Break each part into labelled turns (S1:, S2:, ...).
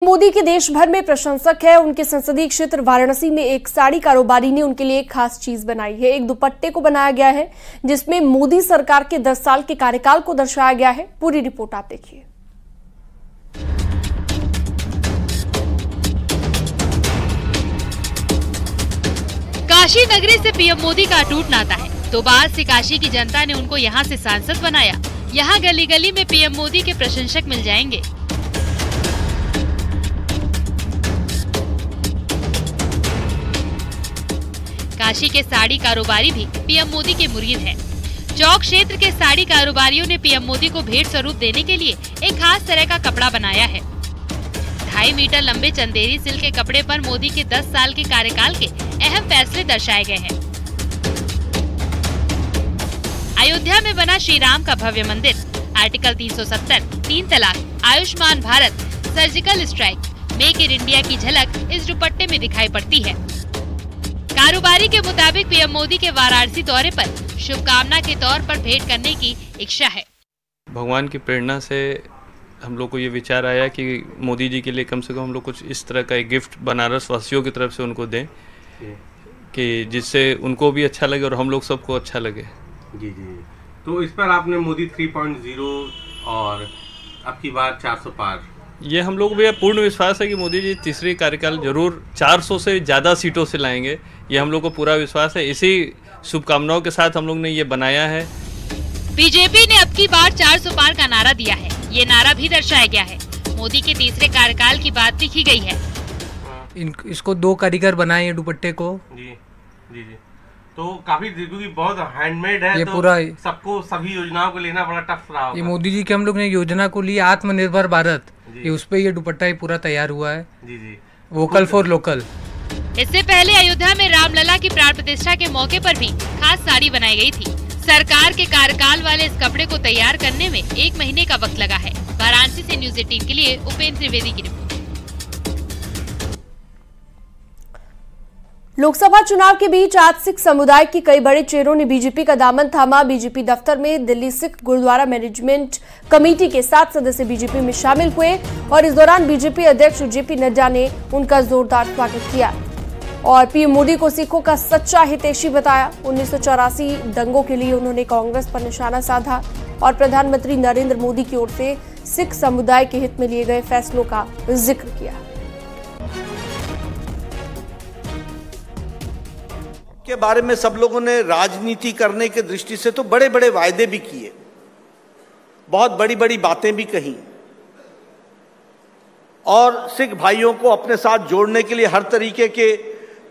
S1: मोदी के देश भर में प्रशंसक है। उनके संसदीय क्षेत्र वाराणसी में एक साड़ी कारोबारी ने उनके लिए एक खास चीज बनाई है। एक दुपट्टे को बनाया गया है जिसमें मोदी सरकार के 10 साल के कार्यकाल को दर्शाया गया है। पूरी रिपोर्ट आप देखिए।
S2: काशी नगरी से पीएम मोदी का अटूट नाता है। 2 बार से काशी की जनता ने उनको यहाँ से सांसद बनाया। यहाँ गली गली में पीएम मोदी के प्रशंसक मिल जाएंगे। काशी के साड़ी कारोबारी भी पीएम मोदी के मुरीद हैं। चौक क्षेत्र के साड़ी कारोबारियों ने पीएम मोदी को भेंट स्वरूप देने के लिए एक खास तरह का कपड़ा बनाया है। 2.5 मीटर लंबे चंदेरी सिल्क के कपड़े पर मोदी के 10 साल के कार्यकाल के अहम फैसले दर्शाए गए हैं। अयोध्या में बना श्री राम का भव्य मंदिर, आर्टिकल 370, 3 तलाक, Ayushman Bharat, surgical strike, make in India की झलक इस दुपट्टे में दिखाई पड़ती है। कारोबारी के मुताबिक पीएम मोदी के वाराणसी दौरे पर शुभकामना के तौर पर भेंट करने की इच्छा है।
S3: भगवान की प्रेरणा से हम लोग को ये विचार आया कि मोदी जी के लिए कम से कम हम लोग कुछ इस तरह का एक गिफ्ट बनारस वासियों की तरफ से उनको दें कि जिससे उनको भी अच्छा लगे और हम लोग सबको अच्छा लगे।
S4: जी जी। तो इस पर आपने मोदी 3.0 और अब की बार 400 पार,
S3: ये हम लोग भी पूर्ण विश्वास है कि मोदी जी तीसरी कार्यकाल जरूर 400 से ज़्यादा सीटों से लाएंगे। ये हम लोग को पूरा विश्वास है। इसी शुभकामनाओं के साथ हम लोग ने ये बनाया है।
S2: बीजेपी ने अब की बार 400 पार का नारा दिया है। ये नारा भी दर्शाया गया है। मोदी के तीसरे कार्यकाल की बात लिखी गई है।
S5: इसको 2 कारीगर बनाए हैं दुपट्टे को।
S4: जी जी जी। तो काफी क्योंकि बहुत हैंडमेड है,
S5: ये
S4: तो
S5: पूरा
S4: सबको सभी योजनाओं को लेना बड़ा टफ रहा होगा।
S5: ये मोदी जी के हम लोग ने योजना को लिया, आत्मनिर्भर भारत, ये उस पे ये दुपट्टा ही पूरा तैयार हुआ है।
S4: जी जी।
S5: Vocal for local.
S2: इससे पहले अयोध्या में रामलला की प्राण प्रतिष्ठा के मौके पर भी खास साड़ी बनाई गई थी। सरकार के कार्यकाल वाले इस कपड़े को तैयार करने में 1 महीने का वक्त लगा है। वाराणसी से न्यूज़ 18 के लिए उपेंद्र त्रिवेदी की रिपोर्ट।
S1: लोकसभा चुनाव के बीच आज सिख समुदाय के कई बड़े चेहरों ने बीजेपी का दामन थामा। बीजेपी दफ्तर में दिल्ली सिख गुरुद्वारा मैनेजमेंट कमेटी के 7 सदस्य बीजेपी में शामिल हुए और इस दौरान बीजेपी अध्यक्ष जेपी नड्डा ने उनका जोरदार स्वागत किया और पीएम मोदी को सिखों का सच्चा हितैषी बताया। 1984 दंगों के लिए उन्होंने कांग्रेस पर निशाना साधा और प्रधानमंत्री नरेंद्र मोदी की ओर से सिख समुदाय के हित में लिए गए फैसलों का जिक्र किया।
S6: के बारे में सब लोगों ने राजनीति करने के दृष्टि से तो बड़े बड़े वायदे भी किए, बहुत बड़ी बड़ी बातें भी कही और सिख भाइयों को अपने साथ जोड़ने के लिए हर तरीके के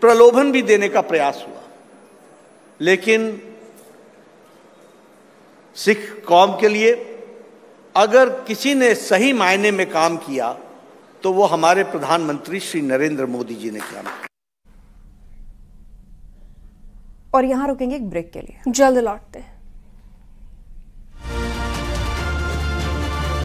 S6: प्रलोभन भी देने का प्रयास हुआ। लेकिन सिख कौम के लिए अगर किसी ने सही मायने में काम किया तो वो हमारे प्रधानमंत्री श्री नरेंद्र मोदी जी ने किया।
S1: और यहां रुकेंगे एक ब्रेक के लिए, जल्द लौटते हैं।